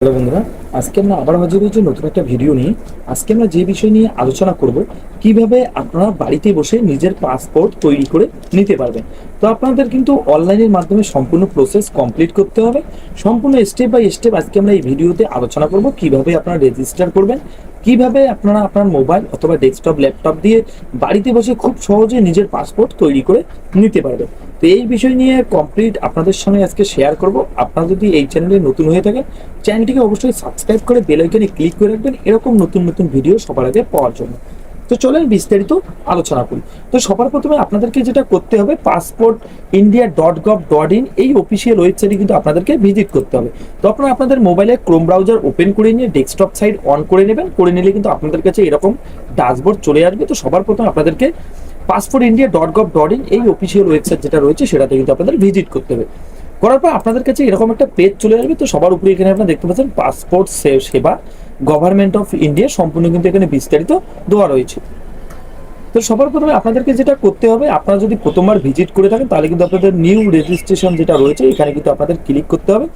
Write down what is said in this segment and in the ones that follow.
Hello বন্ধুরা, আজকে আমরা আবার হাজির হয়েছি নতুন একটা ভিডিও নিয়ে। আজকে আমরা যে বিষয় নিয়ে আলোচনা করব, কিভাবে আপনারা বাড়িতে বসে নিজের পাসপোর্ট তৈরি করে নিতে পারবেন। তো আপনাদের কিন্তু অনলাইনের মাধ্যমে সম্পূর্ণ প্রসেস কমপ্লিট করতে হবে। সম্পূর্ণ স্টেপ বাই স্টেপ আজকে আমরা এই ভিডিওতে আলোচনা করব, কিভাবে আপনারা রেজিস্টার করবেন, কিভাবে আপনারা আপনার মোবাইল অথবা ডেস্কটপ ল্যাপটপ দিয়ে বাড়িতে বসে খুব সহজে নিজের পাসপোর্ট তৈরি করে নিতে পারবেন। তো এই বিষয় নিয়ে কমপ্লিট আপনাদের সঙ্গে আজকে শেয়ার করব। আপনারা যদি এই চ্যানেলে নতুন হয়ে থাকেন, চ্যানেলটিকে অবশ্যই সাবস্ক্রাইব করে বেল আইকনে ক্লিক করে রাখবেন এরকম নতুন নতুন ভিডিও সবার আগে পাওয়ার জন্য। তো চলেন বিস্তারিত আলোচনা করি। তো সবার প্রথমে আপনাদেরকে যেটা করতে হবে, passportindia.gov.in এই অফিসিয়াল ওয়েবসাইটে কিন্তু আপনাদেরকে ভিজিট করতে হবে। তো আপনারা আপনাদের মোবাইলে ক্রোম ব্রাউজার ওপেন করে নিয়ে ডেস্কটপ সাইট অন করে নেবেন। করে নিলে কিন্তু আপনাদের কাছে এরকম ড্যাশবোর্ড চলে আসবে। তো সবার প্রথমে আপনাদেরকে passportindia.gov.in এই অফিসিয়াল ওয়েবসাইট যেটা রয়েছে সেটাতে কিন্তু আপনাদের ভিজিট করতে হবে। করার পর আপনাদের কাছে এরকম একটা পেজ চলে আসবে। তো সবার উপরে এখানে আপনারা দেখতে পাচ্ছেন পাসপোর্ট সেবা গভর্নমেন্ট অফ ইন্ডিয়া, সম্পূর্ণ কিন্তু এখানে বিস্তারিত দেওয়া রয়েছে। তো সবার প্রথমে আপনাদেরকে যেটা করতে হবে, আপনারা যদি প্রথমবার ভিজিট করে থাকেন তাহলে কিন্তু আপনাদের নিউ রেজিস্ট্রেশন যেটা রয়েছে এখানে কিন্তু আপনাদের ক্লিক করতে হবে।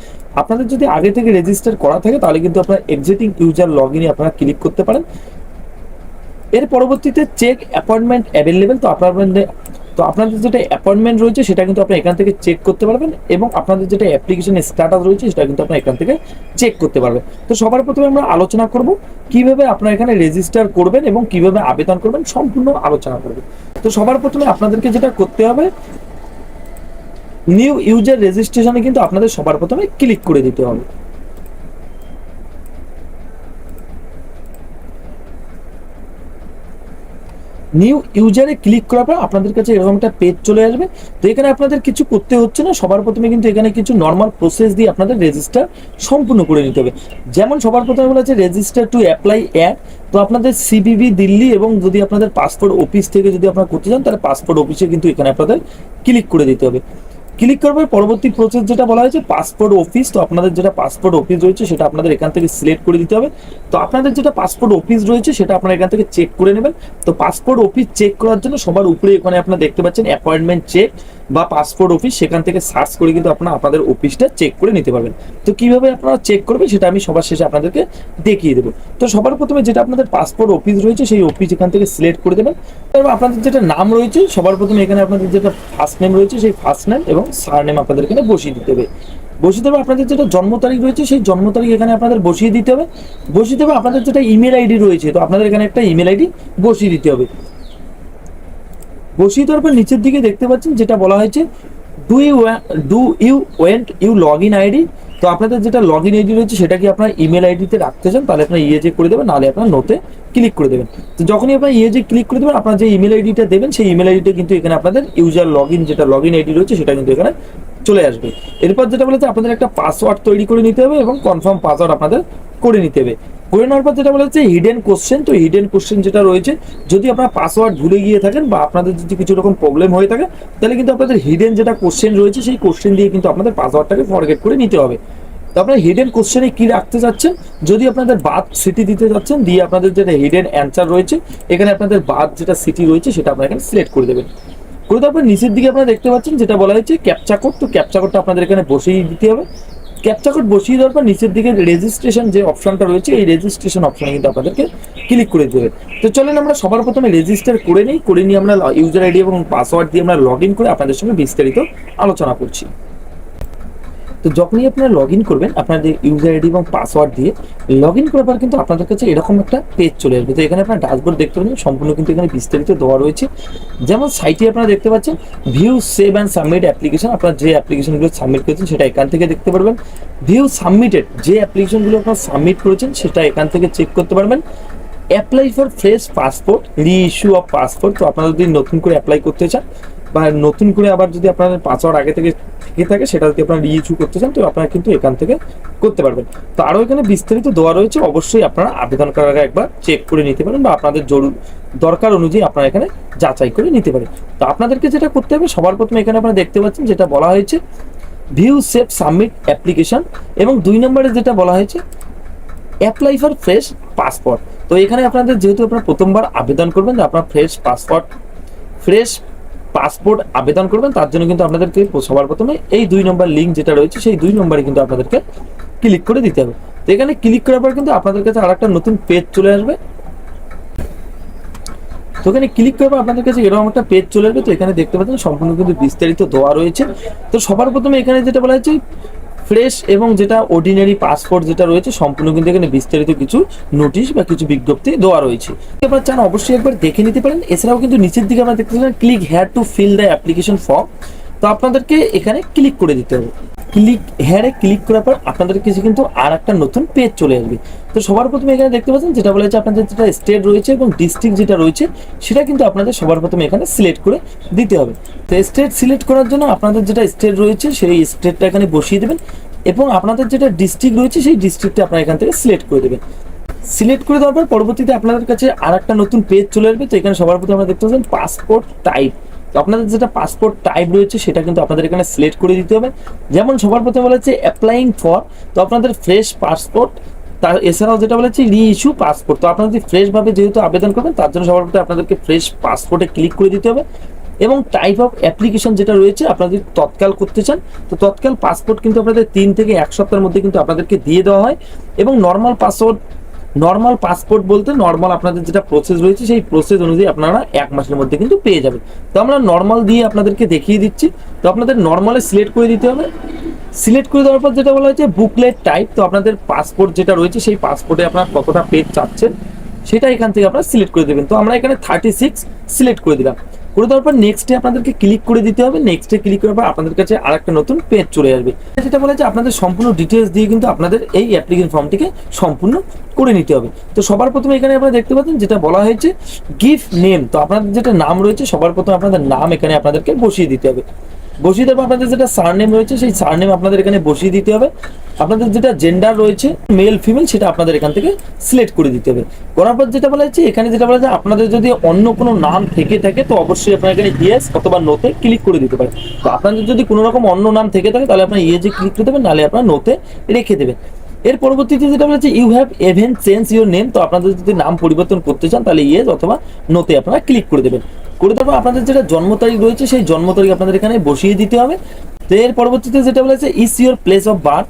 আপনাদের যদি আগে থেকে রেজিস্টার করা থাকে তাহলে কিন্তু আপনারা এক্সিস্টিং ইউজার লগ ইনে আপনারা ক্লিক করতে পারেন। এর পরবর্তীতে চেক অ্যাপয়েন্টমেন্ট অ্যাভেলেবেল। তো আপনাদের যেটা অ্যাপয়েন্টমেন্ট রয়েছে সেটা কিন্তু আপনি এখান থেকে চেক করতে পারবেন, এবং আপনাদের যেটা অ্যাপ্লিকেশন স্ট্যাটাস রয়েছে সেটা কিন্তু আপনি এখান থেকে চেক করতে পারবেন। তো সবার প্রথমে আমরা আলোচনা করব কিভাবে আপনারা এখানে রেজিস্টার করবেন এবং কিভাবে আবেদন করবেন, সম্পূর্ণ আলোচনা করব। তো সবার প্রথমে আপনাদেরকে যেটা করতে হবে, নিউ ইউজার রেজিস্ট্রেশনে কিন্তু আপনাদের সবার প্রথমে ক্লিক করে দিতে হবে। নিউ ইউজারে ক্লিক করার পর আপনাদের কাছে এরকম একটা পেজ চলে আসবে। তো এখানে আপনাদের কিছু করতে হচ্ছে না, সবার প্রথমে কিন্তু এখানে কিছু নর্মাল প্রসেস দিয়ে আপনাদের রেজিস্টার সম্পূর্ণ করে নিতে হবে। যেমন সবার প্রথমে বলা আছে রেজিস্টার টু অ্যাপ্লাই অ্যাড। তো আপনাদের সিবিবি দিল্লি, এবং যদি আপনাদের পাসপোর্ট অফিস থেকে যদি আপনারা করতে চান তাহলে পাসপোর্ট অফিসে কিন্তু এখানে আপনাদের ক্লিক করে দিতে হবে। ক্লিক করবার পরবর্তী প্রসেস যেটা বলা হয়েছে পাসপোর্ট অফিস। তো আপনাদের যেটা পাসপোর্ট অফিস রয়েছে সেটা আপনাদের এখান থেকে সিলেক্ট করে দিতে হবে। তো আপনাদের যেটা পাসপোর্ট অফিস রয়েছে সেটা আপনারা এখান থেকে চেক করে নেবেন। তো পাসপোর্ট অফিস চেক করার জন্য সবার উপরে এখানে আপনারা দেখতে পাচ্ছেন অ্যাপয়েন্টমেন্ট চেক বা পাসপোর্ট অফিস, সেখান থেকে সার্চ করে কিন্তু আপনারা আপনাদের অফিসটা চেক করে নিতে পারবেন। তো কিভাবে আপনারা চেক করবেন সেটা আমি সবার শেষে আপনাদেরকে দেখিয়ে দেবো। তো সবার প্রথমে যেটা আপনাদের পাসপোর্ট অফিস রয়েছে সেই অফিস এখান থেকে সিলেক্ট করে দেবেন। তারপর আপনাদের যেটা নাম রয়েছে সবার প্রথমে এখানে আপনাদের যেটা ফার্স্ট নেম রয়েছে সেই ফার্স্ট নেম এবং সার নেম আপনাদের এখানে বসিয়ে দিতে হবে। বসিয়ে দেবে আপনাদের যেটা জন্ম তারিখ রয়েছে সেই জন্ম তারিখ এখানে আপনাদের বসিয়ে দিতে হবে। বসিয়ে দেবে আপনাদের যেটা ইমেল আইডি রয়েছে, তো আপনাদের এখানে একটা ইমেল আইডি বসিয়ে দিতে হবে। বসিয়ে দেওয়ার পর নিচের দিকে দেখতে পাচ্ছেন যেটা বলা হয়েছে do you want you log in ID. তো আপনাদের যেটা লগ ইন আইডি রয়েছে সেটা কি আপনার ইমেল আইডিতে রাখতে চান তাহলে আপনার ইএজে করে দেবেন, নাহলে আপনার নোতে ক্লিক করে দেবেন। তো যখনই আপনার ইএজে ক্লিক করে দেবেন আপনার যে ইমেল আইডিটা দেবেন সেই ইমেল আইডিটা কিন্তু এখানে আপনাদের ইউজার লগ ইন যেটা লগ ইন আইডি রয়েছে সেটা কিন্তু এখানে চলে আসবে। এরপর যেটা বলেছে আপনাদের একটা পাসওয়ার্ড তৈরি করে নিতে হবে এবং কনফার্ম পাসওয়ার্ড আপনাদের করে নিতে হবে। করে নেওয়ার পর যেটা বলা হচ্ছে হিডেন কোশ্চেন। তো হিডেন কোশ্চেন যেটা রয়েছে, যদি আপনার পাসওয়ার্ড ভুলে গিয়ে থাকেন বা আপনাদের যদি কিছু রকম প্রবলেম হয়ে থাকে তাহলে কিন্তু আপনাদের হিডেন যেটা কোশ্চেন রয়েছে সেই কোশ্চেন দিয়ে কিন্তু আপনাদের পাসওয়ার্ডটাকে ফরগেট করে নিতে হবে। তো আপনার হিডেন কোশ্চেনে কি রাখতে চাচ্ছেন, যদি আপনাদের বার্থ সিটি দিতে চাচ্ছেন দিয়ে আপনাদের যেটা হিডেন অ্যান্সার রয়েছে এখানে আপনাদের বার্থ যেটা সিটি রয়েছে সেটা আপনারা এখানে সিলেক্ট করে দেবেন। করে তারপর নিচের দিকে আপনারা দেখতে পাচ্ছেন যেটা বলা হয়েছে ক্যাপচা কোড। তো ক্যাপচা কোডটা আপনাদের এখানে বসিয়ে দিতে হবে। ক্যাপচা কোড বসিয়ে দেওয়ার পর নিচের দিকে রেজিস্ট্রেশন যে অপশনটা রয়েছে এই রেজিস্ট্রেশন অপশনে কিন্তু আপনাদেরকে ক্লিক করে দেবে। তো চলেন আমরা সবার প্রথমে রেজিস্টার করে নিই আমরা ইউজার আইডি এবং পাসওয়ার্ড দিয়ে আমরা লগ ইন করে আপনাদের সঙ্গে বিস্তারিত আলোচনা করছি। তো যখনই আপনারা লগ ইন করবেন আপনাদের ইউজার আইডি এবং পাসওয়ার্ড দিয়ে লগ ইন করার পর কিন্তু আপনাদের কাছে এরকম একটা পেজ চলে আসবে। তো এখানে আপনার ড্যাশবোর্ড দেখতে পাচ্ছেন, সম্পূর্ণ কিন্তু এখানে বিস্তারিত দেওয়া রয়েছে। যেমন সাইটে আপনারা দেখতে পাচ্ছেন view save and submit application, আপনারা যে অ্যাপ্লিকেশনগুলো সাবমিট করেছেন সেটা এখান থেকে দেখতে পারবেন। ভিউ সাবমিটেড, যে অ্যাপ্লিকেশনগুলো আপনারা সাবমিট করেছেন সেটা এখান থেকে চেক করতে পারবেন। অ্যাপ্লাই ফর ফ্রেশ পাসপোর্ট, রি ইস্যু অফ পাসপোর্ট। তো আপনারা যদি নতুন করে অ্যাপ্লাই করতে চান বা নতুন করে আবার যদি আপনাদের পাসওয়ার্ড আগে থেকে থাকে সেটা যদি আপনারা রি-ইস্যু করতে চান তো আপনারা কিন্তু এখান থেকে করতে পারবেন। তো আরও এখানে বিস্তারিত দেওয়া রয়েছে, অবশ্যই আপনারা আবেদন করার আগে একবার চেক করে নিতে পারেন বা আপনাদের দরকার অনুযায়ী আপনারা এখানে যাচাই করে নিতে পারেন। তো আপনাদেরকে যেটা করতে হবে সবার প্রথমে এখানে আপনারা দেখতে পাচ্ছেন যেটা বলা হয়েছে ভিউ সেভ সাবমিট অ্যাপ্লিকেশন, এবং 2 নম্বরে যেটা বলা হয়েছে অ্যাপ্লাই ফর ফ্রেশ পাসপোর্ট। তো এখানে আপনাদের যেহেতু আপনারা প্রথমবার আবেদন করবেন আপনার ফ্রেশ পাসপোর্ট আবেদন করবেন তার জন্য কিন্তু আপনাদেরকে সবার প্রথমে এই 2 নম্বর লিঙ্ক যেটা রয়েছে সেই 2 নম্বরে কিন্তু আপনাদেরকে ক্লিক করে দিতে হবে। তো এখানে ক্লিক করার পর কিন্তু আপনাদের কাছে আরেকটা নতুন পেজ চলে আসবে। তো এখানে ক্লিক করার পর আপনাদের কাছে এরকম একটা পেজ চলে আসবে। তো এখানে দেখতে পাচ্ছেন সম্পূর্ণ কিন্তু বিস্তারিত দেওয়া রয়েছে। তো সবার প্রথমে এখানে যেটা বলা হচ্ছে ফ্রেশ এবং যেটা অর্ডিনারি পাসপোর্ট যেটা রয়েছে সম্পূর্ণ কিন্তু এখানে বিস্তারিত কিছু নোটিশ বা কিছু বিজ্ঞপ্তি দেওয়া রয়েছে। আপনারা চান অবশ্যই একবার দেখে নিতে পারেন। এছাড়াও কিন্তু নিচের দিকে আপনারা দেখতে পাচ্ছেন click here to fill the application form. তো আপনাদেরকে এখানে ক্লিক করে দিতে হবে। ক্লিক হেয়ারে ক্লিক করার পর আপনাদের কাছে কিন্তু আর একটা নতুন পেজ চলে আসবে। তো সবার প্রথমে এখানে দেখতে পাচ্ছেন যেটা বলা হচ্ছে আপনাদের যেটা স্টেট রয়েছে এবং ডিস্ট্রিক্ট যেটা রয়েছে সেটা কিন্তু আপনাদের সবার প্রথমে এখানে সিলেক্ট করে দিতে হবে। তো স্টেট সিলেক্ট করার জন্য আপনাদের যেটা স্টেট রয়েছে সেই স্টেটটা এখানে বসিয়ে দেবেন এবং আপনাদের যেটা ডিস্ট্রিক্ট রয়েছে সেই ডিস্ট্রিক্টটা আপনারা এখান থেকে সিলেক্ট করে দেবেন। সিলেক্ট করে দেওয়ার পর পরবর্তীতে আপনাদের কাছে আর একটা নতুন পেজ চলে আসবে। তো এখানে সবার প্রথমে আপনারা দেখতে পাচ্ছেন পাসপোর্ট টাইপ। তো আপনাদের যেটা পাসপোর্ট টাইপ রয়েছে সেটা কিন্তু আপনাদের এখানে সিলেক্ট করে দিতে হবে। যেমন সবার প্রথমে বলা হচ্ছে অ্যাপ্লাইং ফর, তো আপনাদের ফ্রেশ পাসপোর্ট। তার এছাড়াও যেটা বলা হচ্ছে রি ইস্যু পাসপোর্ট। তো আপনারা যদি ফ্রেশভাবে যেহেতু আবেদন করবেন তার জন্য সবার প্রথমে আপনাদেরকে ফ্রেশ পাসপোর্টে ক্লিক করে দিতে হবে। এবং টাইপ অফ অ্যাপ্লিকেশন যেটা রয়েছে আপনারা যদি তৎকাল করতে চান তো তৎকাল পাসপোর্ট কিন্তু আপনাদের 3 থেকে 1 সপ্তাহের মধ্যে কিন্তু আপনাদেরকে দিয়ে দেওয়া হয়। এবং নর্মাল পাসপোর্ট বলতে নর্মাল আপনাদের যেটা প্রসেস রয়েছে সেই প্রসেস অনুযায়ী আপনারা 1 মাসের মধ্যে কিন্তু পেয়ে যাবেন। তো আমরা নর্মাল দিয়ে আপনাদেরকে দেখিয়ে দিচ্ছি। তো আপনাদের নর্মালে সিলেক্ট করে দিতে হবে। সিলেক্ট করে দেওয়ার পর যেটা বলা হয়েছে বুকলেট টাইপ, তো আপনাদের পাসপোর্ট যেটা রয়েছে সেই পাসপোর্টে আপনারা কতটা পেজ চাচ্ছেন সেটা এখান থেকে আপনারা সিলেক্ট করে দেবেন। তো আমরা এখানে 36 সিলেক্ট করে দিলাম। করে দেওয়ার পর নেক্সটে আপনাদেরকে ক্লিক করে দিতে হবে। নেক্সটে ক্লিক করার পর আপনাদের কাছে আরেকটা নতুন পেজ চলে আসবে। যেটা বলে যে আপনাদের সম্পূর্ণ ডিটেলস দিয়ে কিন্তু আপনাদের এই অ্যাপ্লিকেশন ফর্মটিকে সম্পূর্ণ করে নিতে হবে। তো সবার প্রথমে এখানে আপনারা দেখতে পাচ্ছেন যেটা বলা হয়েছে গিভ নেম। তো আপনাদের যেটা নাম রয়েছে সবার প্রথমে আপনাদের নাম এখানে আপনাদেরকে বসিয়ে দিতে হবে। বসিয়ে দেওয়ার পর আপনাদের যেটা সারনেম রয়েছে সেই সারনেম আপনাদের এখানে বসিয়ে দিতে হবে। আপনাদের যেটা জেন্ডার রয়েছে মেল ফিমেল সেটা আপনাদের এখান থেকে সিলেক্ট করে দিতে হবে। করার পর যেটা বলা হচ্ছে এখানে যেটা বলা যায় আপনাদের যদি অন্য কোনো নাম থেকে থাকে তো অবশ্যই আপনারা এখানে ইয়েস অথবা নোতে ক্লিক করে দিতে পারেন। তো আপনাদের যদি কোনো রকম অন্য নাম থেকে থাকে তাহলে আপনারা ইয়েজে ক্লিক করে দেবেন, নাহলে আপনারা নোতে রেখে দেবেন। এর পরবর্তীতে যেটা বলা হচ্ছে you have even change your name. তো আপনাদের যদি নাম পরিবর্তন করতে চান তাহলে ইয়েস অথবা নোতে আপনারা ক্লিক করে দেবেন। করে দেওয়ার পর আপনাদের যেটা জন্ম তারিখ রয়েছে সেই জন্ম তারিখ আপনাদের এখানে বসিয়ে দিতে হবে। তো এর পরবর্তীতে যেটা বলেছে is your place of birth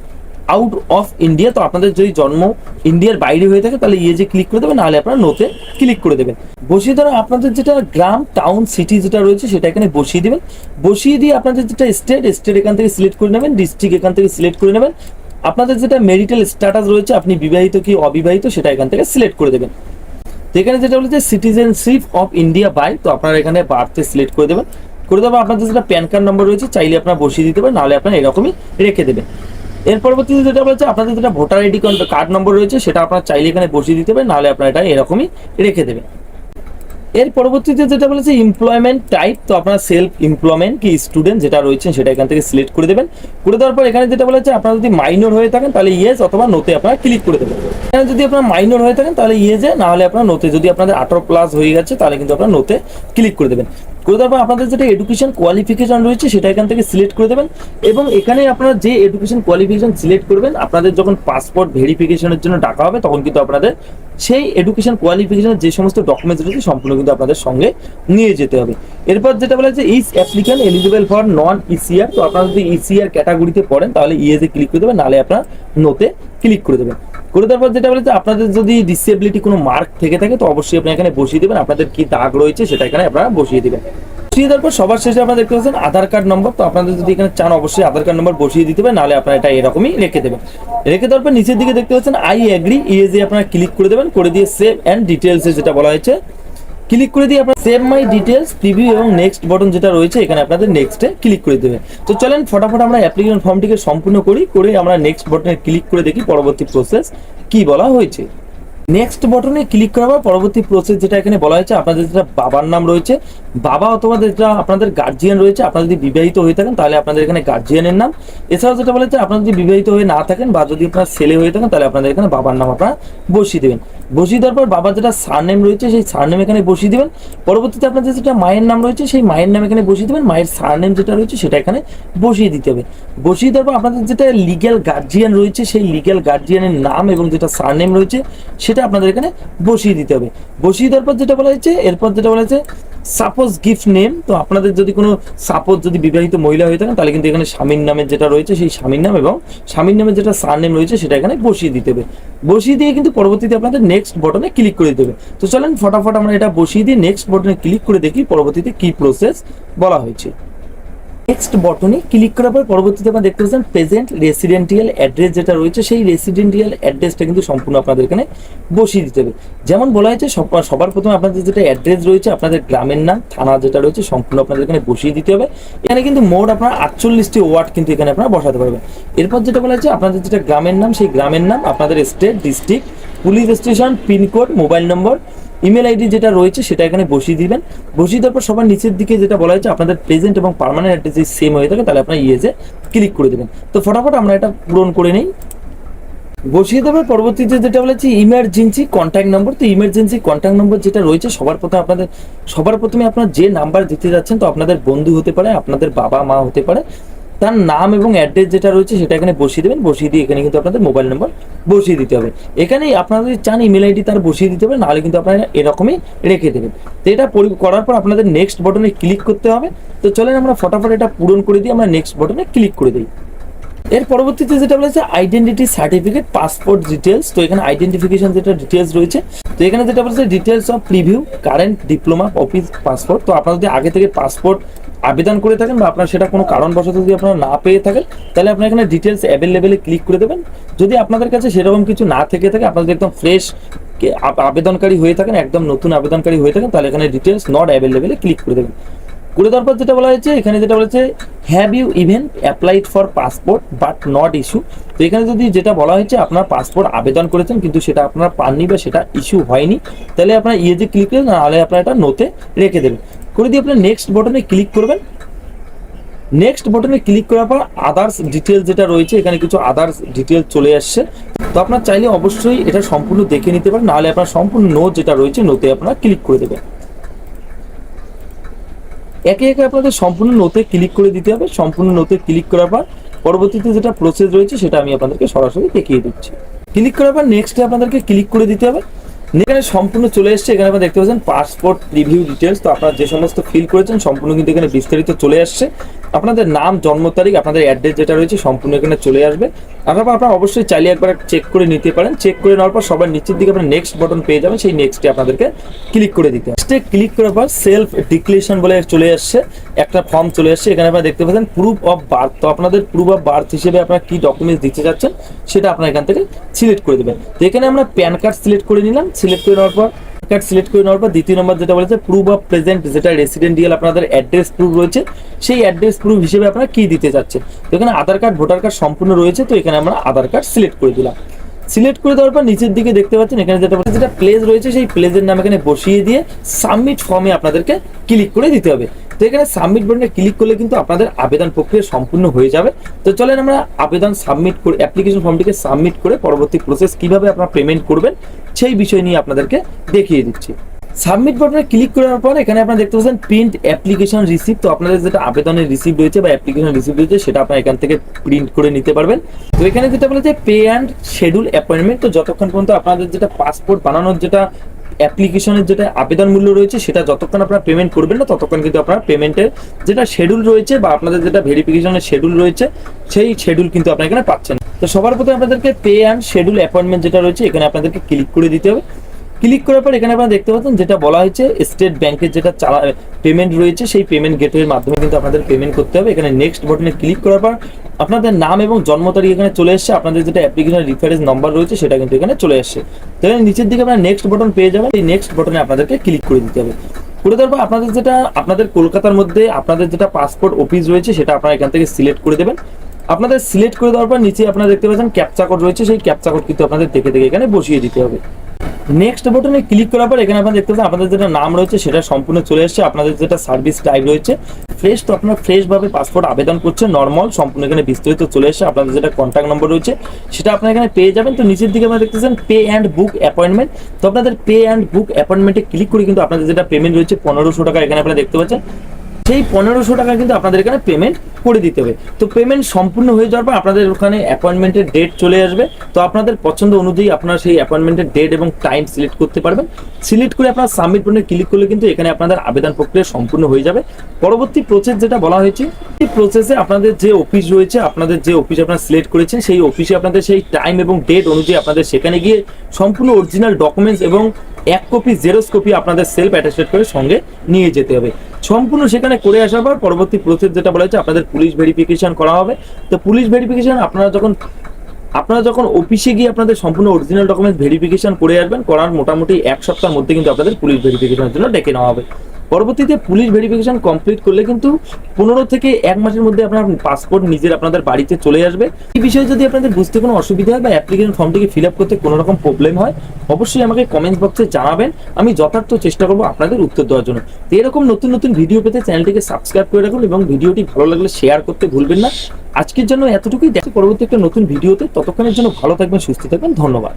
out of India. তো আপনাদের যদি জন্ম ইন্ডিয়ার বাইরে হয়ে থাকে তাহলে ইয়ে যে ক্লিক করে দেবেন, নাহলে আপনারা নোতে ক্লিক করে দেবেন। বসিয়ে দেওয়ার আপনাদের যেটা গ্রাম টাউন সিটি যেটা রয়েছে সেটা এখানে বসিয়ে দেবেন। বসিয়ে দিয়ে আপনাদের যেটা স্টেট এখান থেকে সিলেক্ট করে নেবেন, ডিস্ট্রিক্ট এখান থেকে সিলেক্ট করে নেবেন। আপনাদের যেটা মেরিটাল স্ট্যাটাস রয়েছে আপনি বিবাহিত কি অবিবাহিত সেটা এখান থেকে সিলেক্ট করে দেবেন। তো এখানে যেটা বলেছে সিটিজেনশিপ অফ ইন্ডিয়া বাই, তো আপনারা এখানে বার্থে সিলেক্ট করে দেবেন। করে দেবেন আপনাদের যেটা প্যান কার্ড নম্বর রয়েছে চাইলে আপনারা বসিয়ে দিতে পারেন, নাহলে আপনারা এরকমই রেখে দেবেন। এর পরবর্তীতে যেটা বলেছে আপনাদের যেটা ভোটার আইডি কার্ড নম্বর রয়েছে সেটা আপনারা চাইলে এখানে বসিয়ে দিতে পারেন, নাহলে আপনারা এটা এরকমই রেখে দেবেন। এর পরবর্তীতে যেটা বলেছে এমপ্লয়মেন্ট টাইপ, তো আপনারা সেলফ এমপ্লয়মেন্ট কি স্টুডেন্ট যেটা রয়েছে সেটা এখান থেকে সিলেক্ট করে দেবেন। করে দেওয়ার পর এখানে যেটা বলেছে আপনারা যদি মাইনর হয়ে থাকেন তাহলে ইয়েস অথবা নোতে আপনারা ক্লিক করে দেবেন। এখানে যদি আপনারা মাইনর হয়ে থাকেন তাহলে ইয়েজে, না হলে আপনারা নোতে। যদি আপনাদের 18+ হয়ে গেছে তাহলে কিন্তু আপনারা নোতে ক্লিক করে দেবেন। করে দেওয়ার পর আপনাদের যেটা এডুকেশন কোয়ালিফিকেশন রয়েছে সেটা এখান থেকে সিলেক্ট করে দেবেন। এবং এখানে আপনারা যে এডুকেশন কোয়ালিফিকেশন সিলেক্ট করবেন আপনাদের যখন পাসপোর্ট ভেরিফিকেশনের জন্য ডাকা হবে তখন কিন্তু আপনাদের সেই এডুকেশন কোয়ালিফিকেশনের যে সমস্ত ডকুমেন্টস রয়েছে সম্পূর্ণ কিন্তু আপনাদের সঙ্গে নিয়ে যেতে হবে। এরপর যেটা বলা হচ্ছে is applicant eligible for non ECR. তো আপনারা যদি ইসিআর ক্যাটাগরিতে পড়েন তাহলে ইয়েজে ক্লিক করে দেবেন, নাহলে আপনারা নোতে ক্লিক করে দেবেন। করে দেওয়ার পর যেটা বলেছে আপনাদের যদি ডিসেবিলিটি কোনো মার্ক থেকে থাকে তো অবশ্যই আপনি এখানে বসিয়ে দেবেন। আপনাদের কি দাগ রয়েছে সেটা এখানে আপনারা বসিয়ে দেবেন। বসিয়ে দেওয়ার পর সবার শেষে আপনারা দেখতে পাচ্ছেন আধার কার্ড নম্বর। তো আপনাদের যদি এখানে চান অবশ্যই আধার কার্ড নম্বর বসিয়ে দিতে হবে, নাহলে আপনারা এটা এরকমই রেখে দেবেন। রেখে দেওয়ার পর নিচের দিকে দেখতে পাচ্ছেন আই এগ্রি, ইয়েজে আপনারা ক্লিক করে দেবেন। করে দিয়ে সেভ অ্যান্ড ডিটেলসে যেটা বলা হয়েছে ক্লিক করে দিয়ে আপনারা সেভ মাই ডিটেলস প্রিভিউ এবং নেক্সট বাটন যেটা রয়েছে এখানে আপনাদের নেক্সটে ক্লিক করে দেবেন। তো চলেন ফটাফট আমরা অ্যাপ্লিকেশন ফর্মটিকে সম্পূর্ণ করে আমরা নেক্সট বাটনে ক্লিক করে দেখি পরবর্তী প্রসেস কি বলা হয়েছে। নেক্সট বাটনে ক্লিক করার পরবর্তী প্রসেস যেটা এখানে বলা হয়েছে আপনাদের যেটা বাবার নাম রয়েছে বাবা অথবা যেটা আপনাদের গার্জিয়ান রয়েছে, আপনারা যদি বিবাহিত হয়ে থাকেন তাহলে আপনাদের এখানে গার্জিয়ানের নাম। এছাড়াও যেটা বলেছে আপনারা যদি বিবাহিত হয়ে না থাকেন বা যদি আপনার ছেলে হয়ে থাকেন তাহলে আপনাদের এখানে বাবার নাম আপনারা বসিয়ে দেবেন। বসিয়ে দেওয়ার পর বাবার যেটা সারনেম রয়েছে সেই সারনেম এখানে বসিয়ে দেবেন। পরবর্তীতে আপনাদের যেটা মায়ের নাম রয়েছে সেই মায়ের নাম এখানে বসিয়ে দেবেন। মায়ের সারনেম যেটা রয়েছে সেটা এখানে বসিয়ে দিতে হবে। বসিয়ে দেওয়ার পর আপনাদের যেটা লিগ্যাল গার্জিয়ান রয়েছে সেই লিগ্যাল গার্জিয়ানের নাম এবং যেটা সারনেম রয়েছে সেটা আপনাদের এখানে বসিয়ে দিতে হবে। বসিয়ে দেওয়ার পর যেটা বলা হয়েছে এরপর যেটা বলা হয়েছে সাপোজ গিফট নেম, তো আপনাদের যদি কোনো সাপোজ যদি বিবাহিত মহিলা হয়ে থাকেন তাহলে কিন্তু এখানে স্বামীর নামের যেটা রয়েছে সেই স্বামীর নাম এবং স্বামীর নামের যেটা সার নেম রয়েছে সেটা এখানে বসিয়ে দিতে হবে। বসিয়ে দিয়ে কিন্তু পরবর্তীতে আপনাদের নেক্সট বটনে ক্লিক করে দিতে হবে। তো চলেন ফটাফট আমরা এটা বসিয়ে দিয়ে নেক্সট বটনে ক্লিক করে দেখি পরবর্তীতে কি প্রসেস বলা হয়েছে। নেক্সট বটনে ক্লিক করার পর পরবর্তীতে আপনারা দেখতে পাচ্ছেন প্রেজেন্ট রেসিডেন্টিয়াল অ্যাড্রেস যেটা রয়েছে সেই রেসিডেন্টিয়াল অ্যাড্রেসটা কিন্তু সম্পূর্ণ আপনাদের এখানে বসিয়ে দিতে হবে। যেমন বলা হয়েছে সবার প্রথমে আপনাদের যেটা অ্যাড্রেস রয়েছে আপনাদের গ্রামের নাম থানা যেটা রয়েছে সম্পূর্ণ আপনাদের এখানে বসিয়ে দিতে হবে। এখানে কিন্তু মোট আপনার 48টি ওয়ার্ড কিন্তু এখানে আপনারা বসাতে পারবেন। এরপর যেটা বলা হয়েছে আপনাদের যেটা গ্রামের নাম সেই গ্রামের নাম, আপনাদের state, district, police station, pin code, mobile number, email ID যেটা রয়েছে সেটা এখানে বসিয়ে দিবেন। বসিয়ে দেওয়ার পর সবার নিচের দিকে যেটা বলা হয়েছে আপনাদের প্রেজেন্ট এবং পার্মানেন্ট অ্যাড্রেস যদি সেম হয়ে থাকে তাহলে আপনার ইয়েজে ক্লিক করে দেবেন। তো ফটাফট আমরা এটা পূরণ করে নিই। বসিয়ে দেওয়ার পরবর্তীতে যেটা বলেছি ইমার্জেন্সি কন্ট্যাক্ট নম্বর, তো ইমার্জেন্সি কন্ট্যাক্ট নম্বর যেটা রয়েছে সবার প্রথমে আপনার যে নাম্বার দিতে যাচ্ছেন, তো আপনাদের বন্ধু হতে পারে, আপনাদের বাবা মা হতে পারে, তার নাম এবং অ্যাড্রেস যেটা রয়েছে সেটা এখানে বসিয়ে দেবেন। বসিয়ে দিয়ে এখানে কিন্তু আপনাদের মোবাইল নম্বর বসিয়ে দিতে হবে। এখানে আপনারা যদি চান ইমেল আইডি তার বসিয়ে দিতে হবে, নাহলে কিন্তু আপনারা এরকমই রেখে দেবেন। তো এটা করার পর আপনাদের নেক্সট বটনে ক্লিক করতে হবে। তো চলেন আমরা ফটাফট এটা পূরণ করে দিয়ে আমরা নেক্সট বটনে ক্লিক করে দিই। এর পরবর্তীতে যেটা বলেছে আইডেন্টিটি সার্টিফিকেট, পাসপোর্ট ডিটেলস, তো এখানে আইডেন্টিফিকেশন যেটা ডিটেলস রয়েছে, তো এখানে যেটা বলেছে details of preview current diploma office passport. তো আপনারা যদি আগে থেকে পাসপোর্ট আবেদন করে থাকেন বা আপনার সেটা কোনো কারণবশত যদি আপনারা না পেয়ে থাকেন তাহলে আপনারা এখানে ডিটেলস অ্যাভেলেবেলে ক্লিক করে দেবেন। যদি আপনাদের কাছে সেরকম কিছু না থেকে থাকে, আপনাদের একদম ফ্রেশ আবেদনকারী হয়ে থাকেন, একদম নতুন আবেদনকারী হয়ে থাকেন, তাহলে এখানে ডিটেলস নট অ্যাভেলেবেলে ক্লিক করে দেবেন। করে দেওয়ার পর যেটা বলা হয়েছে এখানে যেটা বলেছে have you even applied for passport but not issue, তো এখানে যদি যেটা বলা হয়েছে আপনার পাসপোর্ট আবেদন করেছেন কিন্তু সেটা আপনারা পাননি বা সেটা ইস্যু হয়নি, তাহলে আপনার ইয়েতে ক্লিক করে নাহলে আপনারা এটা নোতে রেখে দেবেন। করে দিয়ে আপনার নেক্সট বটনে ক্লিক করবেন। নেক্সট বটনে ক্লিক করার পর আদার্স ডিটেলস যেটা রয়েছে এখানে কিছু আদার্স ডিটেলস চলে আসছে। তো আপনার চাইলে অবশ্যই এটা সম্পূর্ণ দেখে নিতে পারেন, নাহলে আপনার সম্পূর্ণ নো যেটা রয়েছে নোতে আপনারা ক্লিক করে দেবেন। একে একে আপনাদের সম্পূর্ণ নোতে ক্লিক করে দিতে হবে। সম্পূর্ণ নোতে ক্লিক করার পর পরবর্তীতে যেটা প্রসেস রয়েছে সেটা আমি আপনাদেরকে সরাসরি দেখিয়ে দিচ্ছি। ক্লিক করার পর নেক্সটে আপনাদেরকে ক্লিক করে দিতে হবে। এখানে সম্পূর্ণ চলে এসছে। এখানে আপনারা দেখতে পাচ্ছেন পাসপোর্ট রিভিউ ডিটেলস, তো আপনারা যে সমস্ত ফিল করেছেন সম্পূর্ণ কিন্তু এখানে বিস্তারিত চলে আসছে। আপনাদের নাম, জন্ম তারিখ, আপনাদের অ্যাড্রেস যেটা রয়েছে সম্পূর্ণ এখানে চলে আসবে। আপনারা অবশ্যই চাইলে একবার চেক করে নিতে পারেন। চেক করে নেওয়ার পর সবার নিচের দিকে আপনারা নেক্সট বটন পেয়ে যাবেন, সেই নেক্সটে আপনাদেরকে ক্লিক করে দিতে হবে। নেক্সটে ক্লিক করার পর সেলফ ডিক্লারেশন বলে চলে আসছে, একটা ফর্ম চলে আসছে। এখানে আপনারা দেখতে পাচ্ছেন প্রুফ অফ বার্থ, তো আপনাদের প্রুফ অফ বার্থ হিসেবে আপনারা কি ডকুমেন্টস দিতে যাচ্ছেন সেটা আপনারা এখান থেকে সিলেক্ট করে দেবেন। তো এখানে আমরা প্যান কার্ড সিলেক্ট করে নিলাম। সিলেক্ট করে নেওয়ার পর সিলেক্ট করে নেওয়ার পর দ্বিতীয় নম্বর যেটা বলেছে প্রুফ অফ প্রেজেন্ট, যেটা রেসিডেন্টিয়াল আপনাদের অ্যাড্রেস প্রুফ রয়েছে সেই অ্যাড্রেস প্রুফ হিসেবে আপনারা কি দিতে যাচ্ছেন। তো এখানে আধার কার্ড, ভোটার কার্ড সম্পূর্ণ রয়েছে, তো এখানে আমরা আধার কার্ড সিলেক্ট করে দিলাম। সিলেক্ট করে দেওয়ার পর নিচের দিকে দেখতে পাচ্ছেন এখানে যেটা প্লেস রয়েছে সেই প্লেসের নাম এখানে বসিয়ে দিয়ে সাবমিট ফর্মে আপনাদেরকে ক্লিক করে দিতে হবে। তো এখানে সাবমিট বাটনে ক্লিক করলে কিন্তু আপনাদের আবেদন প্রক্রিয়া সম্পূর্ণ হয়ে যাবে। তো চলেন আমরা আবেদন সাবমিট করে অ্যাপ্লিকেশন ফর্মটিকে সাবমিট করে পরবর্তী প্রসেস কিভাবে আপনারা পেমেন্ট করবেন সেই বিষয় নিয়ে আপনাদেরকে দেখিয়ে দিচ্ছি। সাবমিট বাটনে ক্লিক করার পর এখানে আপনারা দেখতে পাচ্ছেন প্রিন্ট অ্যাপ্লিকেশন রিসিপ্ট, তো আপনাদের যেটা আবেদনের রিসিপ্ট রয়েছে বা অ্যাপ্লিকেশন রিসিপ্ট রয়েছে সেটা আপনারা এখান থেকে প্রিন্ট করে নিতে পারবেন। তো এখানে যেটা বলেছে পে অ্যান্ড শিডিউল অ্যাপয়েন্টমেন্ট, তো যতক্ষণ পর্যন্ত আপনাদের যেটা পাসপোর্ট বানানোর যেটা অ্যাপ্লিকেশনের যেটা আবেদন মূল্য রয়েছে সেটা যতক্ষণ আপনারা পেমেন্ট করবেন না ততক্ষণ কিন্তু আপনারা পেমেন্টের যেটা শিডিউল রয়েছে বা আপনাদের যেটা ভেরিফিকেশনের শিডিউল রয়েছে সেই শিডিউল কিন্তু আপনারা এখানে পাচ্ছেন। তো সবার প্রথমে আপনাদেরকে পে অ্যান্ড শিডিউল অ্যাপয়েন্টমেন্ট যেটা রয়েছে এখানে আপনাদেরকে ক্লিক করে দিতে হবে। ক্লিক করার পর এখানে আপনারা দেখতে পাচ্ছেন যেটা বলা হয়েছে স্টেট ব্যাংকের যেটা পেমেন্ট রয়েছে সেই পেমেন্ট গেটওয়ের মাধ্যমে কিন্তু আপনাদের পেমেন্ট করতে হবে। এখানে নেক্সট বাটনে ক্লিক করার পর আপনাদের নাম এবং জন্ম তারিখ এখানে চলে আসছে, আপনাদের যেটা অ্যাপ্লিকেশন রেফারেন্স নাম্বার রয়েছে সেটা কিন্তু এখানে চলে আসছে। তাহলে নিচের দিকে আপনারা নেক্সট বাটন পেয়ে যাবেন, এই নেক্সট বাটনে আপনাদেরকে ক্লিক করে দিতে হবে। করে দেওয়ার পর আপনাদের যেটা আপনাদের কলকাতার মধ্যে আপনাদের যেটা পাসপোর্ট অফিস রয়েছে সেটা আপনারা এখান থেকে সিলেক্ট করে দেবেন। আপনাদের সিলেক্ট করে দেওয়ার পর নিচে আপনারা দেখতে পাচ্ছেন ক্যাপচা কোড রয়েছে, সেই ক্যাপচা কোড কিন্তু আপনাদের দেখে এখানে বসিয়ে দিতে হবে। নেক্সট বাটনে ক্লিক করার পর এখানে আপনারা দেখতে পাচ্ছেন আপনাদের যেটা নাম রয়েছে সেটা সম্পূর্ণ চলে আসছে। আপনাদের যেটা সার্ভিস টাইপ রয়েছে ফ্রেশ, তো আপনারা ফ্রেশ ভাবে পাসপোর্ট আবেদন করছেন নর্মাল, সম্পূর্ণ এখানে বিস্তারিত চলে আসছে। আপনাদের যেটা কন্ট্যাক্ট নম্বর রয়েছে সেটা আপনারা এখানে পেয়ে যাবেন। তো নিচের দিকে আপনারা দেখতেছেন পে অ্যান্ড বুক অ্যাপয়েন্টমেন্ট, তো আপনাদের পে অ্যান্ড বুক অ্যাপয়েন্টমেন্টে ক্লিক করে কিন্তু আপনাদের যেটা পেমেন্ট রয়েছে 1500 টাকা এখানে আপনারা দেখতে পাচ্ছেন সেই 1500 টাকা কিন্তু আপনাদের এখানে পেমেন্ট করে দিতে হবে। তো পেমেন্ট সম্পূর্ণ হয়ে যাওয়ার পর আপনাদের ওখানে অ্যাপয়েন্টমেন্টের ডেট চলে আসবে। তো আপনাদের পছন্দ অনুযায়ী আপনারা সেই অ্যাপয়েন্টমেন্টের ডেট এবং টাইম সিলেক্ট করতে পারবেন। সিলেক্ট করে আপনারা সাবমিট বাটনে ক্লিক করলে কিন্তু এখানে আপনাদের আবেদন প্রক্রিয়া সম্পূর্ণ হয়ে যাবে। পরবর্তী প্রসেস যেটা বলা হয়েছে, এই প্রসেসে আপনাদের যে অফিস রয়েছে, আপনাদের যে অফিস আপনারা সিলেক্ট করেছেন সেই অফিসে আপনাদের সেই টাইম এবং ডেট অনুযায়ী আপনাদের সেখানে গিয়ে সম্পূর্ণ অরিজিনাল ডকুমেন্টস এবং 1 কপি জেরক্স কপি আপনাদের সেলফ অ্যাটাস্টেড করে সঙ্গে নিয়ে যেতে হবে। সম্পূর্ণ সেখানে করে আসার পর পরবর্তী প্রসেস যেটা বলা হচ্ছে, আপনাদের পুলিশ ভেরিফিকেশন করা হবে। তো পুলিশ ভেরিফিকেশন আপনারা যখন অফিসে গিয়ে আপনাদের সম্পূর্ণ অরিজিনাল ডকুমেন্ট ভেরিফিকেশন করে আসবেন, করার মোটামুটি 1 সপ্তাহের মধ্যে কিন্তু আপনাদের পুলিশ ভেরিফিকেশনের জন্য ডেকে নেওয়া হবে। পরবর্তীতে পুলিশ ভেরিফিকেশন কমপ্লিট করলে কিন্তু 15 থেকে 1 মাসের মধ্যে আপনার পাসপোর্ট নিজের আপনাদের বাড়িতে চলে আসবে। এই বিষয়ে যদি আপনাদের বুঝতে কোনো অসুবিধা হয় বা অ্যাপ্লিকেশন ফর্মটিকে ফিল আপ করতে কোনো রকম প্রবলেম হয়, অবশ্যই আমাকে কমেন্ট বক্সে জানাবেন। আমি যথার্থ চেষ্টা করবো আপনাদের উত্তর দেওয়ার জন্য। তো এরকম নতুন নতুন ভিডিও পেতে চ্যানেলটিকে সাবস্ক্রাইব করে রাখুন এবং ভিডিওটি ভালো লাগলে শেয়ার করতে ভুলবেন না। আজকের জন্য এতটুকুই, দেখি পরবর্তী একটা নতুন ভিডিওতে। ততক্ষণের জন্য ভালো থাকবেন, সুস্থ থাকবেন, ধন্যবাদ।